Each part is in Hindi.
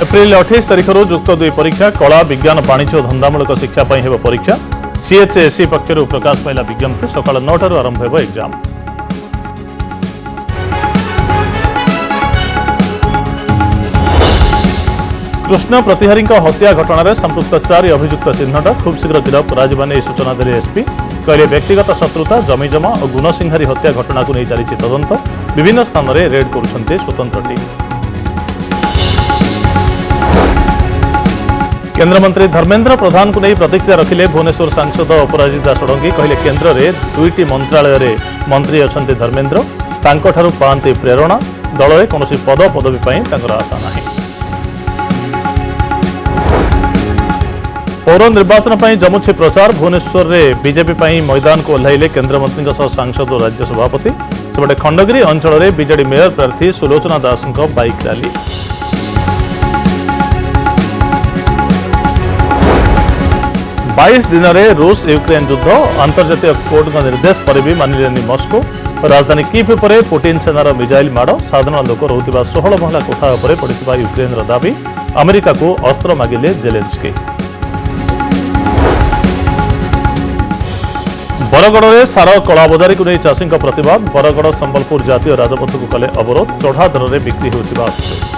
एप्रिल 28 तारिख युक्त 2 परीक्षा कला विज्ञान वाणिज्य और धंदामूलक शिक्षा परीक्षा सीएचएसई पक्षर प्रकाश पाइला विज्ञप्ति सकाल 9 टारू आरंभ हो एग्जाम। कृष्ण प्रतिहारी हत्या घटना संपृक्त 4 अभियुक्त चिन्हट खूब शीघ्र गिरफ कर सूचना देले एसपी कहले व्यक्तिगत शत्रुता जमीजमा और गुणसिंहारी हत्या घटना को नहीं चली तदंत विभिन्न स्थान में रेड करुछन्ते स्वतंत्र टीम। केन्द्रमंत्री धर्मेन्द्र प्रधान को नहीं प्रतिक्रिया रखिले भुवनेश्वर सांसद अपराजिता षडंगी कहले केन्द्र में 2टी मंत्रालय रे मंत्री अछन्ते धर्मेन्द्र तांको पाते प्रेरणा दल में कौन पद पदवी पर आशा नहीं। पौर निर्वाचन पर जमुछि प्रचार भुवनेश्वर में बीजेपी मैदान को ओह्लैले केन्द्रमंत्री सांसद और राज्य सभापति सेपटे खंडगिरी अंचल में बीजेडी मेयर प्रार्थी सुलोचना दास बाइक रैली। बाईस दिन में रूस यूक्रेन युद्ध अंतर्जातीय कोर्ट निर्देश पर भी मानिलेनी मस्को राजधानी कीव पर पुटिन सेनार मिजाइल माड़ साधारण लोक रोकता 16 महला कोठा पर पड़ा यूक्रेन दाबी अमेरिका को अस्त्र मागिले जेलेन्स्की। बरगड़ में सार कलाबजारी को नहीं चाषी प्रतिवाद बरगड़ संबलपुर जातीय राजपथ को कले अवरोध चढ़ा दर में बिक्री होता अभियोग।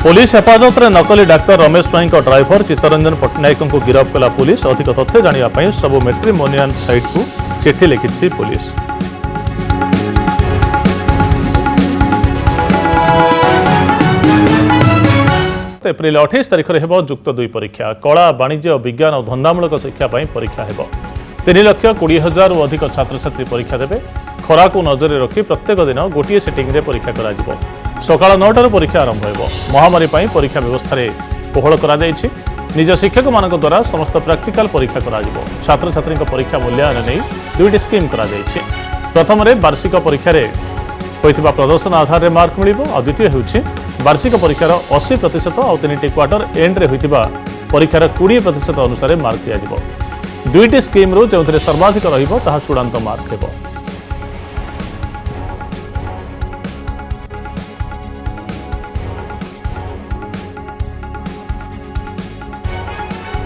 पुलिस हेफाजत में नकली डाक्तर रमेश स्वाई ड्राइवर चित्तरंजन पट्टनायक को गिरफ्त कला पुलिस अधिक तथ्य जानापी सबू मैट्रिमोनियल साइट को चिठी लिखी पुलिस। एप्रिल 28 तारिख में युक्त 2 परीक्षा कला वाणिज्य और विज्ञान और धंदामूलक शिक्षा परीक्षा हो 3,20,000 अधिक छात्र छात्री परीक्षा देवे खरा को नजर रखी प्रत्येक दिन गोटे सेटिंग रे परीक्षा करा सकाल 9 टारू परीक्षा आरंभ हो महामारी परीक्षा व्यवस्था कोहल कर निज शिक्षक मान द्वारा समस्त प्रैक्टिकल परीक्षा करा छात्र छात्री परीक्षा मूल्यांकन नहीं 2टी स्कीम करा प्रथम वार्षिक परीक्षा होता प्रदर्शन आधार में मार्क मिल और द्वितीय हूँ वार्षिक परीक्षार 80% और 3टी क्वार्टर एंड्रे होता परीक्षार 20% अनुसार मार्क दि 2टी स्कीम रू जो सर्वाधिक रहा चूड़ांत मार्क हो।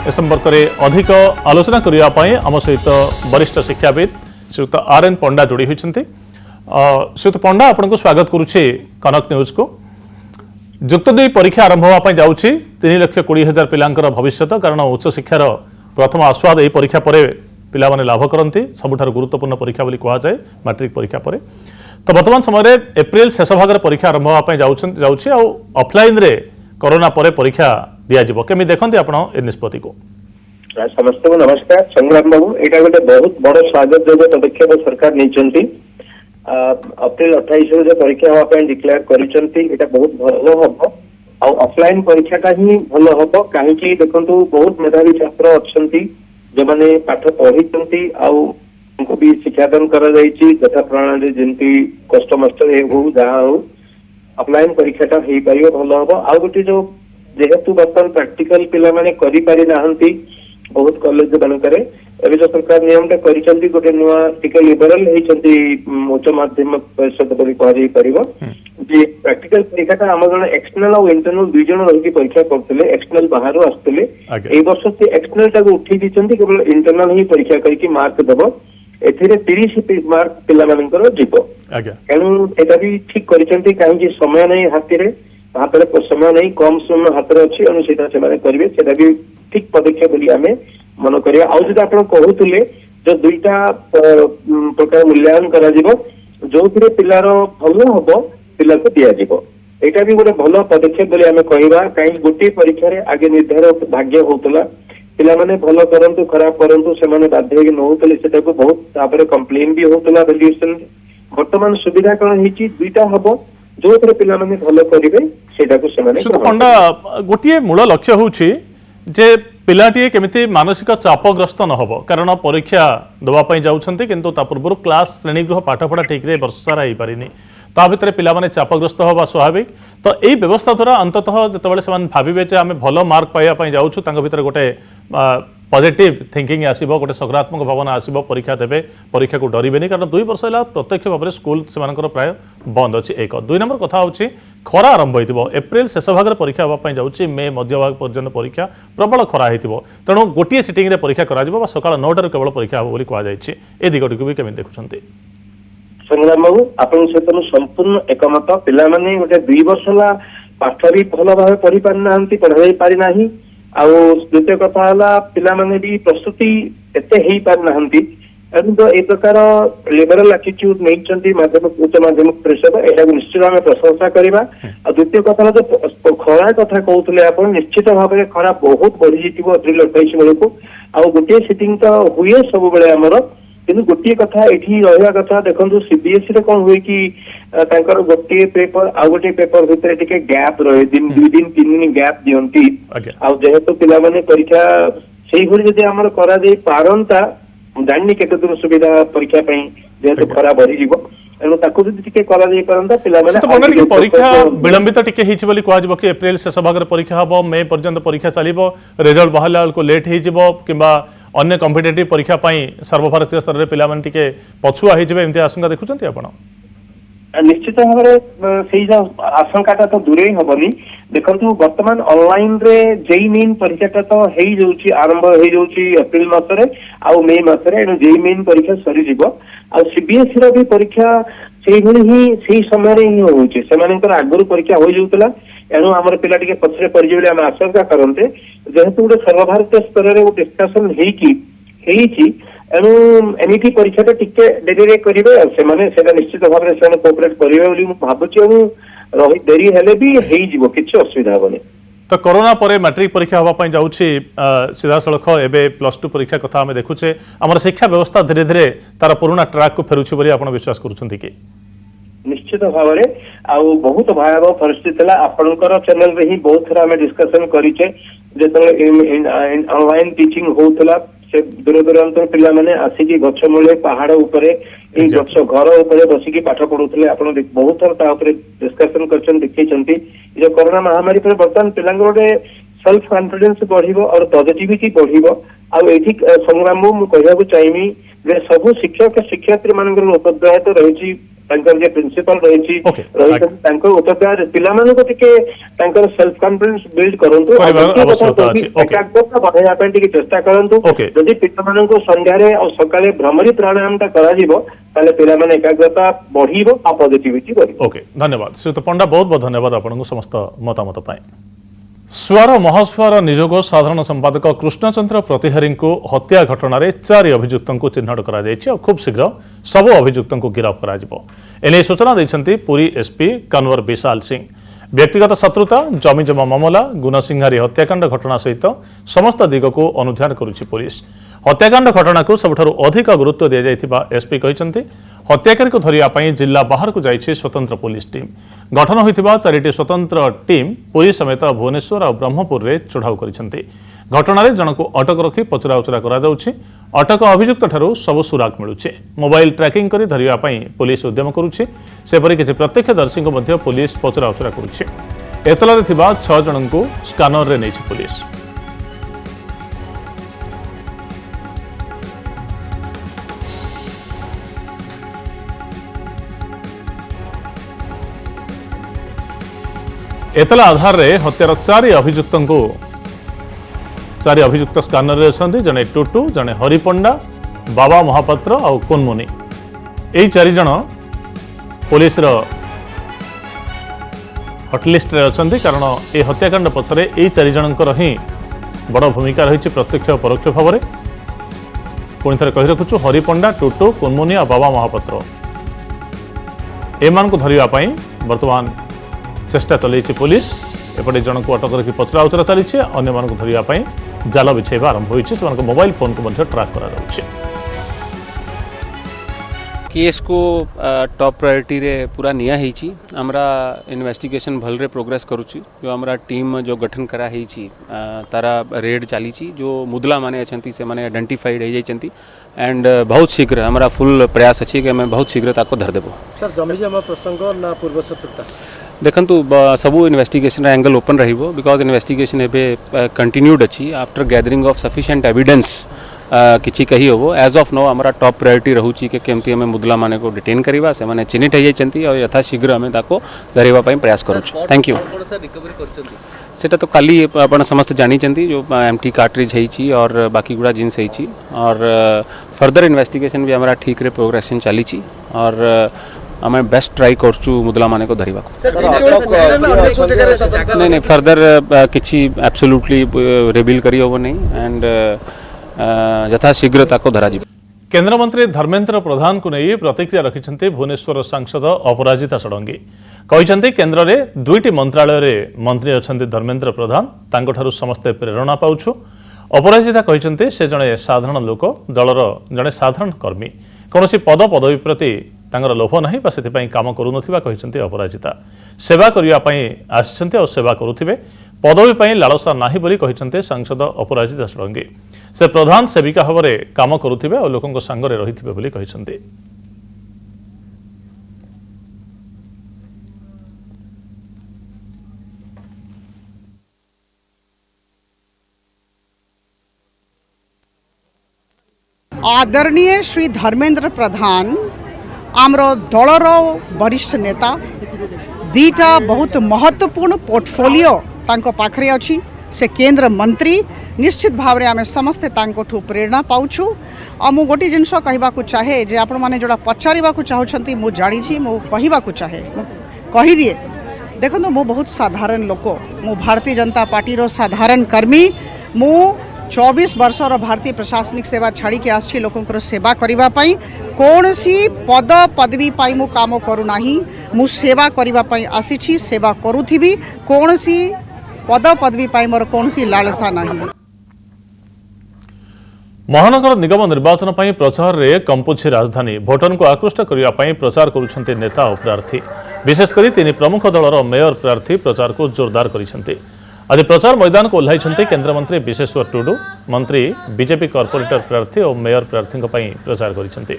ए संपर्क में अधिक आलोचना करने आम सहित वरिष्ठ शिक्षाविद श्रीयुक्त RN पंडा जोड़ी होती। श्रीयुक्त पंडा आपन को स्वागत करुच्चे कनक न्यूज को। युक्त 2 परीक्षा आरंभ होगा जाऊँगी 3,20,000 पिलांकर भविष्य कारण उच्च शिक्षार प्रथम आस्वाद यही परीक्षा पर पिला माने लाभ करती सबुठार गुरुत्वपूर्ण परीक्षा बोली कहुए मैट्रिक परीक्षा पर तो वर्तमान समय एप्रिल शेष भाग परीक्षा आरंभ होगा जाऊँगी ऑफलाइन रे कोरोना पर परीक्षा दिज्व केमी देखते आप निष्पत्ति को। समस्त को नमस्कार संग्राम बाबू यहाँ गोटे बहुत बड़ स्वागत योग्य पदक्षेप सरकार नहीं अप्रिल 28 जो परीक्षा हाँपी डिक्लेयर कर बहुत भल हम ऑफलाइन परीक्षाटा ही भल हम कहीं देखु बहुत मेधावी छात्र अच्छा जो मैंने पाठ पढ़ी भी शिक्षादान कर यथा प्रणाली जमी कष्ट मस्ट हो जहाँ हो ऑफलाइन परीक्षाटा हो पार भल हम आ गोटे जो जेहेतु बर्तमान प्रैक्टिकल पिला माने करि पारि नाहंती बहुत कॉलेज मानक एवं जो सरकार नियम कर गोटे नुआ टिके लिबराल उच्च माध्यमिक परिषद बोली कह प्रैक्टिकल परीक्षा आम जन एक्सटर्नल और इंटरनल 2 जन रही परीक्षा करते एक्सटर्नल बाहर आसते वर्ष से एक्सटर्नल टाक उठे दी केवल इंटरनल ही परीक्षा करके मार्क देव ए 30 मार्क पिलाମାନଙ୍କର ଯିବ ତେଣୁ ଏଟା ବି ଠିକ କରିଛନ୍ତି କାହିଁକି ସମୟ ନାହିଁ हाथ में समय नहीं कम समय हाथ में अच्छी अनुसार से करेंगे सेटा भी ठीक पदक्षेप बोली आम मन करिया आज आप कहते जो 2टा प्रकार मूल्यांकन करा जो पिलार भल हम पिला को दिज्व यहाँ भी गोटे भल पदक्षेप बोली आम कहवा कहीं गोटे परीक्षा आगे निर्धारण भाग्य होता पिला माने भल करंतु खराब करंतु से बाध्य नौले से बहुत कंप्लेन भी होता वैल्यूएशन वर्तमान सुविधा कौन है 2टा हम जो पिला माने भल करेंगे पंडा गोटे मूल लक्ष्य हूँ जे पिलाटी केमिति मानसिक चापग्रस्त न हो कारण परीक्षा दवाई जाऊँगी किंतु पूर्व क्लास श्रेणीगृह पाठपढ़ा ठीक रे वर्ष सारा हो पारिनी ता भितर पिला माने चापग्रस्त हवा स्वाभाविक तो यही व्यवस्था द्वारा अंततः जितेबाला से भावे आम भल मार्क पाइबा जाऊँ भीतर गोटे पॉजिटिव थिंकिंग आसीबो गोटे सकारात्मक भावना आसीबो परीक्षा देबे परीक्षा को डरिबेनी कारण 2 वर्ष होला प्रत्यक्ष भाव में स्कूल सेमानकर प्राय बंद अछि एक 2 नंबर कथा होछि खरा आरंभ होइतिबो एप्रिल शेष भाग रे परीक्षा होबा पई जाउछि मे मध्य भाग पर्यंत परीक्षा प्रबल खरा हेतिबो तेणु गोटिए सिटिंग रे परीक्षा करा जिवो सकाळ 9 टा केवल परीक्षा हो बोली कहा जाइछि ए दिगटि को भी केमे देखुछन्ते संग्राम बाबू आपन सहित संपूर्ण एकमत पिला माने गोटे 2 वर्ष होला पाठ भी भल भाव पढ़ी पारि नाहंती पढ़ाई पारि नाही आउ द्वितीय कथा है पिला माने भी प्रस्तुति एते ही पार नाहंती तो ए प्रकार लिबरल एटीट्यूड नहीं माध्यमिक उच्च माध्यमिक परिषद एटा निश्चित आम प्रशंसा करवा आ द्वितीय कथा जो खरा कथा कहते आप निश्चित भाव में खरा बहुत बढ़ी जाइए एप्रिल 28 बेलू आ गोटे सिटिंग तो हुए सब बेले आमर किंतु गोटे कथा एठी रहा कथा देखो सीबीएसई रे कौन हुए कि गोटे पेपर आ गोटे पेपर भितर टिके गैप रहे दिन 2 दिन 3 दिन गैप दियंती आ जेहेतु पिला माने परीक्षा सेही भली जदि हमर करा जाई पारंता जाननी केते दूर सुविधा परीक्षा पई जेहेतु खरा बढ़ी जीवो एनु ताकू जदि टिके करा जाई पारंता पिला माने तो पन्ना परीक्षा विलंबित टिके हिछि बोली कहै जिवो कि एप्रिल शेष भाग रे परीक्षा हबो मई पर्यंत परीक्षा चलिबो रिजल्ट बाहरला को लेट हि जिवो किबा अन्य कॉम्पिटिटिव परीक्षा पई सर्वभारतीय स्तर रे पिला माने टिके पछुआ हि जिवे एमती आशंका देखुचंती आपण निश्चित भाव में आशंका तो दूरे हबनी देखु वर्तमान ऑनलाइन रे जेई मेन परीक्षा तो हेई जाउची आरंभ हेई जाउची एप्रिल मास रे आ मई मास रे एनु जेई मेन परीक्षा सरी जिवो आ सीबीएसई रो भी परीक्षा सेही भली ही सेही समय रे ही होउची सेमानकर आगरु परीक्षा होई जाउतला एनु हमर पिला टिके पछरे परि जिबले हम आशंका करनते जेहेतु गोटे सर्वभारतीय स्तर रे गोटे डिस्कशन हेई एणु एमईटी परीक्षा तो टिके डेरी करेंगे से निश्चित भाव में से कोऑपरेट करेंगे भावुँ डेरी हेले भी हो किसी असुविधा हेनी तो कोरोना पर मैट्रिक परीक्षा होगा जाऊँगी सीधा सड़क एवं +2 परीक्षा कथा आम देखुचे आम शिक्षा व्यवस्था धीरे धीरे तार पुराना ट्रैक को फेरुछि बोली आपण विश्वास करुछंती कि निश्चित भाव में आउ बहुत भयावह परिस्थिति आपणकर चैनल रे ही बहुत थोड़ा आम डिस्कसन करिचे जो ऑनलाइन टीचिंग होउतला से दूर दूरांतर पिला माने आसिकी गछ मूले पहाड़ उपरे ए गछ घर उपरे बसिकी पाठ पढुथले आपण बहुत थर ता उपरे डिस्कशन करछन देखैछंती जो कोरोना महामारी पर वर्तमान पिलांगर रे सेल्फ कॉन्फिडेंस बढ़िबो और पॉजिटिविटी बढ़िबो आ एठी संग्राम मु कहया को चाहिमी जे सब शिक्षक शिक्षयित्री मानकर उपद्रव तो रहिछि तांकर जे प्रिंसिपल रहिछि तांकर उपद्रव पिला मानको टिके तांकर सेल्फ कॉन्फिडेंस बिल्ड करंतु एकाग्रता बढ़ाया पे टिके चेष्टा करंतु यदि पिता मानको संध्या रे और सकाळे भ्रमरी प्राणायाम ता करा जिवो ताले पिला माने एकाग्रता बढ़िबो आ पॉजिटिविटी बढ़िबो ओके धन्यवाद श्रीयुत पंडा बहुत बहुत धन्यवाद आपनको समस्त मतामत पाए स्वर महास्वर निजोग साधारण संपादक कृष्णचंद्र प्रतिहारी को हत्या घटना 4 अभियुक्त को चिन्हट कर खूब शीघ्र सब अभियुक्त को गिरफ्त कर सूचना देते पुरी एसपी कन्वर विशाल सिंह व्यक्तिगत शत्रुता जमीजमा मामला गुणसिंहारी हत्याकांड घटना सहित समस्त दिग को अनुध्यान करुछि पुलिस हत्याकांड घटना को सबठारु अधिक गुरुत्व दि जाइथिबा एसपी कहिसंती हत्याकारी को धरिया जिला बाहर को जाइछि स्वतंत्र पुलिस टीम गठन होइथिबा 4टी स्वतंत्र टीम पुरी समेत भुवनेश्वर और ब्रह्मपुर रे चढ़ाऊ करिसंती घटना रे जनक अटक रखी पचराउचरा करा जाउछि अटक अभियुक्त ठारू सब सुराग मिलुछि मोबाइल ट्रैकिंग करी धरिया पई पुलिस उद्यम करुछि सेपरि किछि प्रत्यक्षदर्शी को मध्य पुलिस पचराउचरा करुछि एतलारे थिबा 6 जनंकु स्कानर रे नेछि पुलिस एतला आधार रे हत्यार 4 अभियुक्त स्कानर रे अछंती जने टुटू जने हरिपंडा बाबा महापात्र और कुनमुनी एई 4 जन पुलिस रो हटलिस्ट रे अछंती कारण ए हत्याकांड पछरे एई 4 जनकर ही बड़ भूमिका रही प्रत्यक्ष और परोक्ष भाव में पुणी थे कही रखुचु हरिपंडा टुटू कुनमुनी और बाबा महापात्र एमान को धरिया वर्तमान चेष्टा चलई पुलिस एपटे जन को अटक रखी पचराउचरा चली अन्य मान धरिया जाल बिछाइबा आरंभ होती मोबाइल फोन को ट्रैक करा केस को टॉप प्रायोरिटी रे पूरा निया हेची हमरा इन्वेस्टिगेशन भलरे प्रोग्रेस करूची जो हमरा टीम जो गठन करा हेची तारा रेड चली जो मुदला माने अछंती से माने आइडेंटिफाइड हे जाइछंती एंड बहुत शीघ्र हमारा फुल प्रयास अछि कि मैं बहुत शीघ्र ताको धर देबो सर जमी जमा प्रसंग ना पूर्व शत्रुता देखंतु सबू इन्वेस्टिगेशन एंगल ओपन रहिबो बिकॉज इन्वेस्टिगेशन एबे कंटिन्यूड अछि after gathering of sufficient evidence किछि कही होबो एज ऑफ नो हमारा टॉप प्रायोरिटी रहउछि के केमती हमें मुदला माने को डिटेन करबा से माने चिन्हित हो जाइछंती और यथा शीघ्र हमें ताको धरिबा पई प्रयास करूछु थैंक यू सेटा तो काली आपण समस्त जानी चंती जो एमटी कार्ट्रिज हेछि और बाकी गुडा जिंस हेछि और फर्दर इन्वेस्टिगेशन भी हमारा ठीक रे प्रोग्रेशन चली छी और हमें बेस्ट ट्राई करछु मुदला माने को धरिबा नहीं फर्दर किछि एब्सोल्युटली रिवील करी होबो नहीं एंड यथा शीघ्र ताको धरा जी। केंद्र मंत्री धर्मेंद्र प्रधान को नहीं प्रतिक्रिया रखिछन्ते भुवनेश्वर सांसद अपराजिता षडंगी कहिछन्ते केंद्र रे दुईटी मंत्रालय रे मंत्री अछन्ते धर्मेंद्र प्रधान तांगठारु समस्त प्रेरणा पाउछु। अपराजिता कहिछन्ते से जणे साधारण लोक दलर जणे साधारण कर्मी कोनोसी पद पदवी प्रति तांगर लोभ नाही बा सेति काम करूनथिबा कहिछन्ते अपराजिता सेवा करिया पई आछन्ते और सेवा करूथिबे पदवी पई लालसा नाही बोली कहिछन्ते सांसद अपराजिता षडंगी से प्रधान सेविका भाव काम करुथिबे और लोकंक संगरे रहिथिबे बोली कहिछन्ते। आदरणीय श्री धर्मेंद्र प्रधान आमरो दलर वरिष्ठ नेता दीटा बहुत महत्वपूर्ण पोर्टफोलियो तांको पाखरे अछि से केंद्र मंत्री निश्चित भाव में आम समस्ते तांकोठु प्रेरणा पाउछु आ मु गोटे जिनस कहबाकू चाहे जे आपण माने जोड़ा पचारिबाकू चाहुछंती मु जानी छी मु कहबाकू चाहे मु कहि दिए देखो मु बहुत साधारण लोक मु भारतीय जनता पार्टी रो साधारण कर्मी मु 24 वर्षर भारतीय प्रशासनिक सेवा छाड़ी के आछि लोकंकर सेवा करिबा पई कोनसी पद पदवी पाई मु काम करू नाही मु सेवा करिबा पई आछि छी सेवा करूथिबी कोनसी पद पदवी पाई मोर कोनसी लालसा नाही। महानगर निगम निर्वाचन पई प्रचार रे कंपुछि राजधानी भोटर को आकृष्ट करिया पई प्रचार करुछन्ते नेता और प्रार्थी विशेषकर तीन प्रमुख दलर मेयर प्रार्थी प्रचार को जोरदार करिसन्ते। आज प्रचार मैदान को ओह्लाइछन्ते केन्द्रमंत्री विशेश्वर टुडू मंत्री बीजेपी कॉर्पोरेटर प्रार्थी और मेयर प्रार्थी प्रचार करिसन्ते।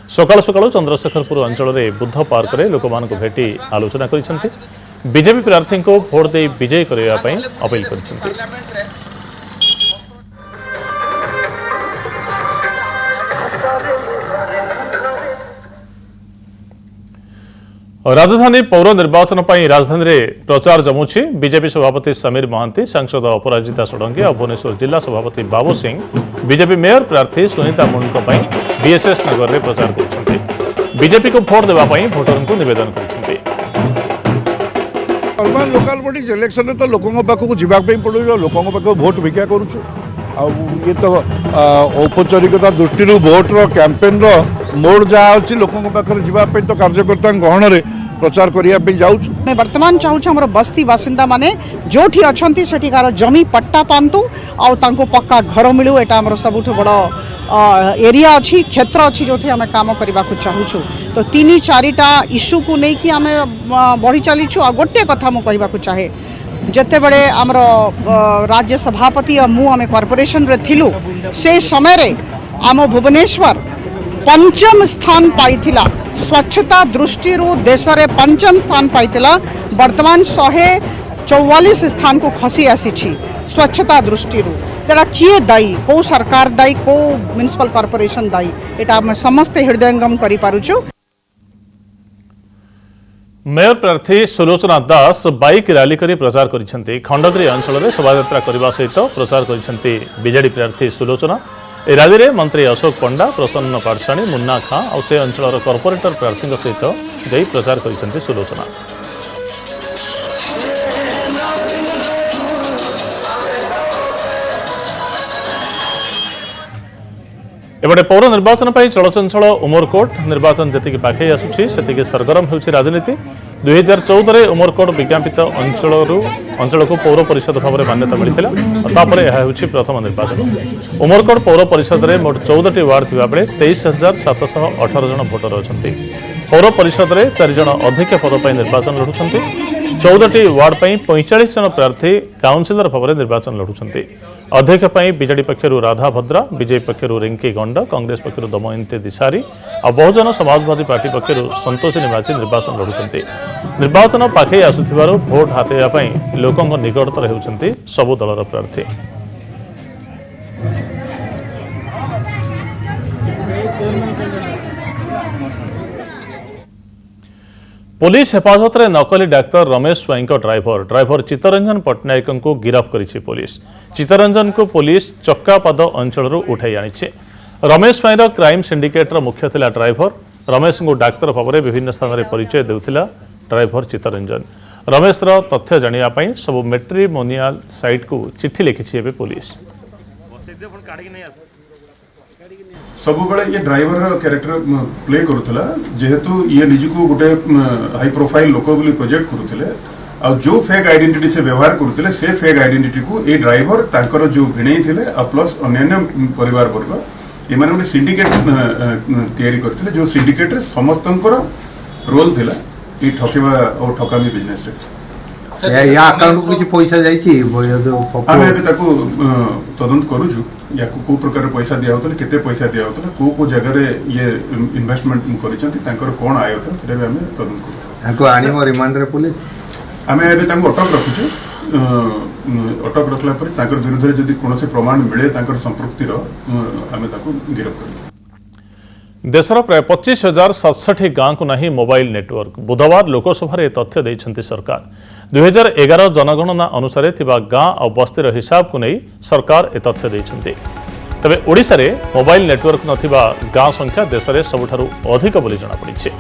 सकाल सकाल चंद्रशेखरपुर अंचल में बुद्ध पार्क में लोक भेटी आलोचना करिसन्ते। बीजेपी प्रार्थी को भोट दे विजयी करने पई अपील करिसन्ते। राजधानी पौर निर्वाचन पर राजधानी में प्रचार जमुची बीजेपी सभापति समीर महांती सांसद अपराजिता षडंगी और भुवनेश्वर जिला सभापति बाबू सिंह बीजेपी मेयर प्रार्थी सुनीता मुंडको बीएसएस नगर में प्रचार करछन्ते। बीजेपी को भोट देवाई भोटर को निवेदन करछन्ते। अर्बन लोकाल बॉडीज इलेक्शन तो लोकों पाखक जावाई पड़ो लोकों पाख भोट भिक्षा करुछु ये तो औपचारिकता दृष्टि भोटर कैंपेन मोड जहाँ अच्छी लोकों पाखे जावाई तो कार्यकर्ता गहन में प्रचार करने जाऊँ। वर्तमान चाहूँ आम बस्ती बासिंदा माने जोठी अच्छी सेठिकार जमी पट्टा पातु आउ पक्का घर मिलू एटा आम सबुठ बड़ एरिया अच्छी क्षेत्र अच्छी जो आम कम करने को चाहूँ तो तीन चारिटा इश्यू को लेकिन आम बढ़ी चलीचु आ गोटे कथा मुझे कहवाक चाहे जिते बड़े आमर राज्य सभापति और मु आम कॉर्पोरेशन रे थिलु से समय रे आम भुवनेश्वर पंचम स्थान पाइथिला स्वच्छता दृष्टि देश रे पंचम स्थान पाइथिला वर्तमान 144 स्थान को खसी आसी स्वच्छता दृष्टि तेरा किए दायी को सरकार दायी को म्युनिसिपल कॉर्पोरेशन दायी एटा हम समस्त हृदयंगम करि पारुछु। मेयर प्रार्थी सुलोचना दास बाइक रैली करी प्रचार करिसेंती। खंडगिरी अंचल में शोभायात्रा करने सहित प्रचार करिसेंती बीजेडी प्रार्थी सुलोचना। ए रैली में मंत्री अशोक पंडा प्रसन्न पाठशाणी मुन्ना खां और से अंचल कॉर्पोरेटर प्रार्थी सहित जाई प्रचार करिसेंती सुलोचना। एबडे पौर निर्वाचन पर चलचंचल उमरकोट निर्वाचन जी पाखे आसुची से सरगरम होउची राजनीति। 2014 में उमरकोट विज्ञापित अंचल को पौर परिषद भाव में मान्यता मिलता तापर यह होउची प्रथम निर्वाचन। उमरकोट पौर परिषद में मोट 14टी वार्ड थिबा बेले 23,718 जन भोटर अछंती। पौर परिषद में 4 जन अध्यक्ष पद पर निर्वाचन लड़ुछंती। 14टी वार्ड पर 45 जन प्रार्थी काउंसिलर भाव में निर्वाचन लड़ुछंती। अध्यक्ष पर बीजेडी पक्षर राधा भद्रा, बीजेपी पक्षर रिंकी गंड, कांग्रेस पक्षर दमयंती दिशारी और बहुजन समाजवादी पार्टी पक्षर संतोषिनी माझी निर्वाचन लड़ुंट। निर्वाचन पाखे आसुथिबारु भोट हातेया पई लोकंक निकटतर हेउछन्ति सबु दलर प्रार्थी। पुलिस हेफाजत में नकली डाक्तर रमेश स्वाई ड्राइवर चित्तरंजन पट्टनायक को गिरफ्त करिछि पुलिस। चित्तरंजन को पुलिस चक्कापाद अंचल उठाई आनी। रमेश स्वाईर क्राइम सिंडिकेटर मुख्य थिला ड्राइवर। रमेश को डाक्तर भाव में विभिन्न स्थान में परिचय देउथिला ड्राइवर चित्तरंजन। रमेशर तथ्य जानापी सब मैट्रिमोनियल साइट को चिट्ठी लिखिछि पुलिस। सब बेले ये ड्राइवर कैरेक्टर प्ले करुला जेहेतु ये निजको गोटे हाई प्रोफाइल लोक बोली प्रोजेक्ट करुले आ जो फेक आइडेंटिटी से व्यवहार करुले से फेक आइडेंटिटी को ये ड्राइवर तांकर जो भिणई थिले आ प्लस अन्य परिवार वर्ग ये गोटे सिंडिकेट तैयारी करथिले जो सिंडिकेट रे समस्तंकर रोल थिला ये ठकेबा और ठकामी बिजनेस रे या अकाउंट को किछ पैसा जाईची आमे एबे ताको तदंत करूछु या को प्रकार पैसा दिया होतले केते पैसा दिया होतले को जगह रे ये इन्वेस्टमेंट करिसंती तांकर कोन आयो था सेटा आमे तदंत करूछु ताको आनिमो रिमांड रे पुलिस आमे एबे ताको अटक रखुछु अटक रखला पर तांकर विरुद्ध रे जदी कोनोसे प्रमाण मिले तांकर संपृक्ति रो आमे ताको गिरफ्त करू। देशर प्राय 25,067 गाँव को नहीं मोबाइल नेटवर्क। बुधवार लोकसभा तथ्य देइछन्ति सरकार। 2011 जनगणना अनुसार थिबा गाँ और बस्तीर हिसाब को नहीं सरकार ए तथ्य देइछन्ति। तबे ओडिशा रे मोबाइल नेटवर्क नथिबा गाँ संख्या देश में सबुठारु अधिक बोली जଣା पड़िछे।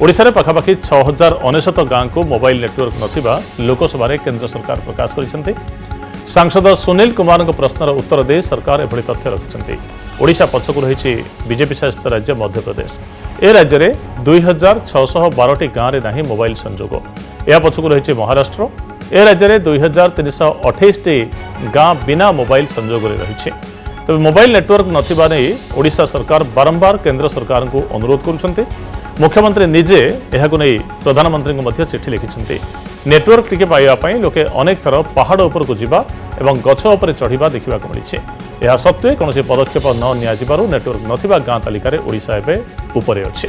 ओडिशा रे पाखापाखि 6,099 गाँ को मोबाइल नेटवर्क नथिबा लोकसभा रे केंद्र सरकार प्रकाश करिसेंति। सांसद सुनील कुमार प्रश्नर उत्तर दे सरकार एभली तथ्य रखिछन्ति। ओडिशा पछकु रही बीजेपी शासित राज्य मध्य प्रदेश। ए राज्य में 2,612 गाँव में नहीं मोबाइल संजोग। यह पछकु रही महाराष्ट्र। ए राज्य में 2,328 गाँव बिना मोबाइल संजोग रही। तबे मोबाइल नेटवर्क नथिबा नहीं ओडिशा सरकार बारंबार केंद्र सरकार को अनुरोध करुछन्ति। मुख्यमंत्री निजे एहाकु नहीं प्रधानमंत्री को मध्य चिट्ठी लिखिछन्ति। नेटवर्क टिके पाइबा पई लोके अनेक थर पहाड़ उपर को जिबा एवं गछ उपर चढ़िबा देखिबा को मिलिछे। यह सत्वे कौन पदक्षेप न नियाजिबारु नेटवर्क नथिबा गाँ तालिकार ओडिशा एबे उपरे अछि।